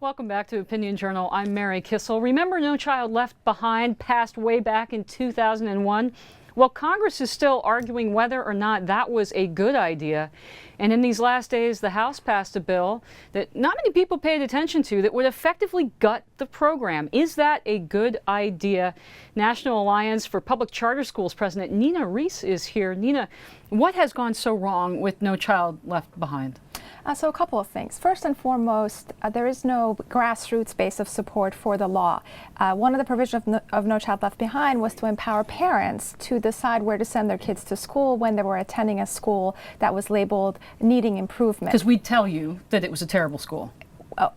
Welcome back to Opinion Journal. I'm Mary Kissel. Remember No Child Left Behind passed way back in 2001? Well, Congress is still arguing whether or not that was a good idea. And in these last days, the House passed a bill that not many people paid attention to that would effectively gut the program. Is that a good idea? National Alliance for Public Charter Schools President Nina Rees is here. Nina, what has gone so wrong with No Child Left Behind? So a couple of things. First and foremost, there is no grassroots base of support for the law. One of the provisions of no Child Left Behind was to empower parents to decide where to send their kids to school when they were attending a school that was labeled needing improvement. Because we'd tell you that it was a terrible school.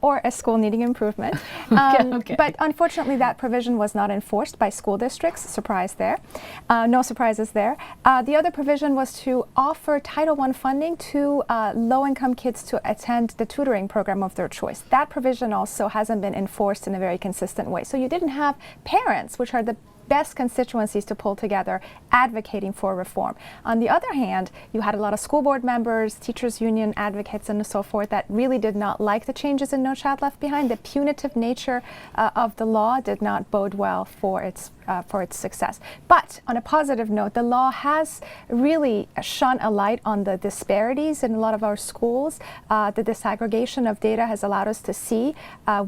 Or a school needing improvement. Okay. But unfortunately, that provision was not enforced by school districts. Surprise there. No surprises there. The other provision was to offer Title I funding to low-income kids to attend the tutoring program of their choice. That provision also hasn't been enforced in a very consistent way. So you didn't have parents, which are the best constituencies to pull together, advocating for reform. On the other hand, you had a lot of school board members, teachers union advocates, and so forth that really did not like the changes in No Child Left Behind. The punitive nature of the law did not bode well for its success. But on a positive note, the law has really shone a light on the disparities in a lot of our schools. The disaggregation of data has allowed us to see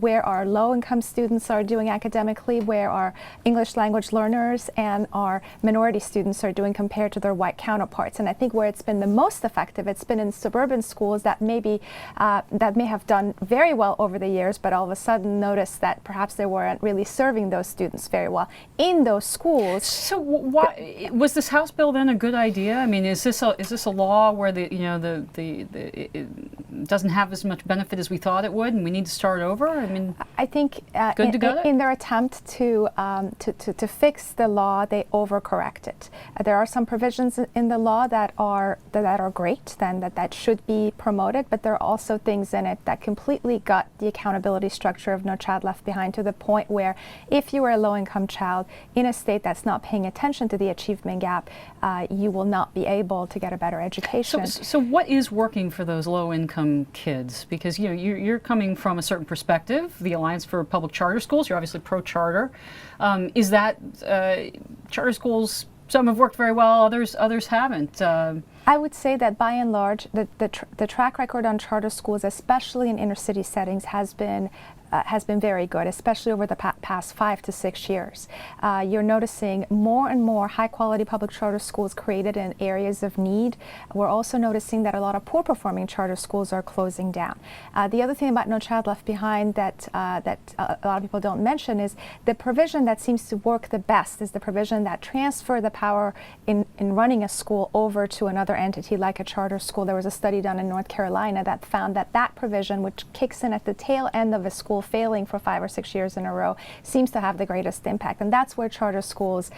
where our low-income students are doing academically, where our English language learners and our minority students are doing compared to their white counterparts. And I think where it's been the most effective, it's been in suburban schools that may have done very well over the years, but all of a sudden noticed that perhaps they weren't really serving those students very well in those schools. So why was this House bill then a good idea? I mean, is this a law where it doesn't have as much benefit as we thought it would, and we need to start over? I mean, I think good to go in their attempt to fix the law, they overcorrect it. There are some provisions in the law that are great, then that should be promoted, but there are also things in it that completely gut the accountability structure of No Child Left Behind, to the point where if you are a low-income child in a state that's not paying attention to the achievement gap, you will not be able to get a better education. So what is working for those low-income kids? Because you're coming from a certain perspective, the Alliance for Public Charter Schools. You're obviously pro-charter. Is that charter schools? Some have worked very well, others haven't. I would say that by and large, the track record on charter schools, especially in inner city settings, has been very good, especially over the past 5 to 6 years. You're noticing more and more high-quality public charter schools created in areas of need. We're also noticing that a lot of poor-performing charter schools are closing down. The other thing about No Child Left Behind that a lot of people don't mention is the provision that seems to work the best is the provision that transfer the power in running a school over to another entity like a charter school. There was a study done in North Carolina that found that provision, which kicks in at the tail end of a school failing for 5 or 6 years in a row, seems to have the greatest impact, and that's where charter schools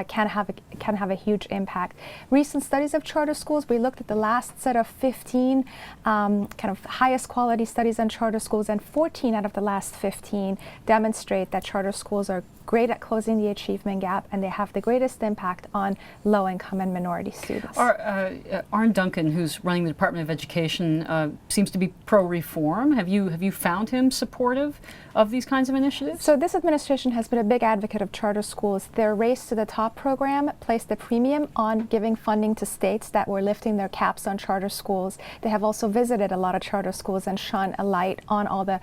can have a huge impact. Recent studies of charter schools, we looked at the last set of 15 kind of highest quality studies on charter schools, and 14 out of the last 15 demonstrate that charter schools are great at closing the achievement gap, and they have the greatest impact on low-income and minority students. Arne Duncan, who's running the Department of Education, seems to be pro-reform. Have you found him supportive of these kinds of initiatives? So this administration has been a big advocate of charter schools. Their Race to the Top program placed a premium on giving funding to states that were lifting their caps on charter schools. They have also visited a lot of charter schools and shone a light on all the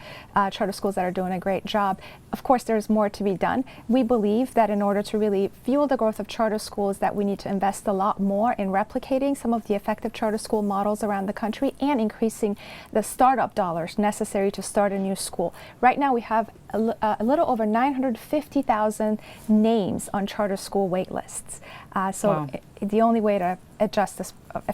charter schools that are doing a great job. Of course, there's more to be done. We believe that in order to really fuel the growth of charter schools, that we need to invest a lot more in replicating some of the effective charter school models around the country and increasing the startup dollars necessary to start a new school. Right now we have a little over 950,000 names on charter school wait lists. Wow. The only way to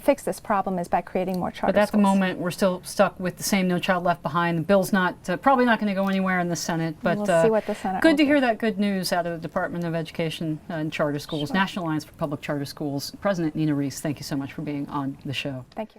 fix this problem is by creating more charter schools. But at the moment, we're still stuck with the same No Child Left Behind. The bill's probably not going to go anywhere in the Senate. But we'll see what the Senate good will to do. hear that good news out of the Department of Education and Charter Schools, Sure. National Alliance for Public Charter Schools. President Nina Rees, thank you so much for being on the show. Thank you.